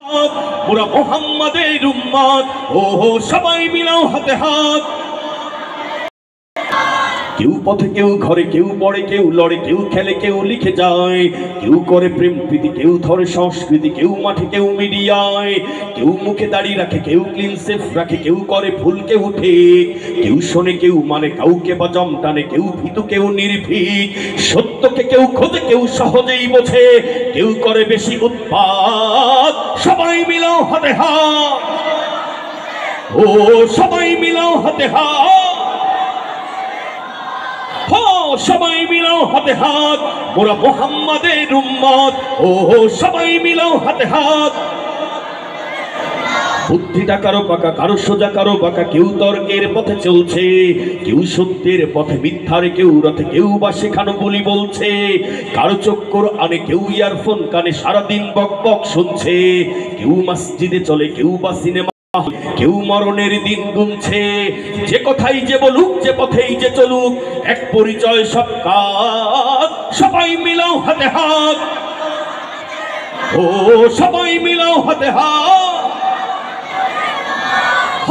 পুরা মুহাম্মাদের উম্মত, ও সবাই মিলাও হাতে হাত। কেউ পথে, কেউ ঘরে, কেউ পড়ে, কেউ লড়ে, কেউ খেলে, কেউ লিখে যায়, কেউ করে প্রেম প্রীতি, কেউ ধরে সংস্কৃতি, কেউ মাঠে, কেউ মিডিয়ায়, কেউ মুখে দাঁড়িয়ে রাখে, কেউ ক্লিন সেফ রাখে, কেউ করে ভুল, কেউ ঠিক, কেউ শোনে, কেউ মানে কাউকে বা জম টানে, কেউ ভীতু, কেউ নির্ভীক, সত্যকে কেউ খোঁজে, কেউ সহজেই বোঝে, কেউ করে বেশি উৎপাত। সবাই মিলাও হাতে হাত, ও সবাই মিলাও হাতে হাত, সবাই মিলাও হাতে হাত, মোরা মুহাম্মাদের উম্মত, ও সবাই মিলাও হাতে হাত। বুদ্ধিটা কারো পাকা, কারো সোজা, কারো বাঁকা, কেউ তর্কের পথে চলছে, কেউ সত্যের পথে, মিথ্যারে কেউ রথে, কেউ বা শেখানো বলি বলছে, কারো চক্কর আনে, কেউ ইয়ারফোন কানে সারাদিন বক বক শুনছে, কেউ মসজিদে চলে, কেউ বা সিনেমা, কেউ মরণের দিন গুনছে। যে কথাই যে বলুক, যে পথেই যে চলুক, এক পরিচয় সব কাজ। সবাই মিলাও হাতে হাত, ও সবাই মিলাও হাতে হাত।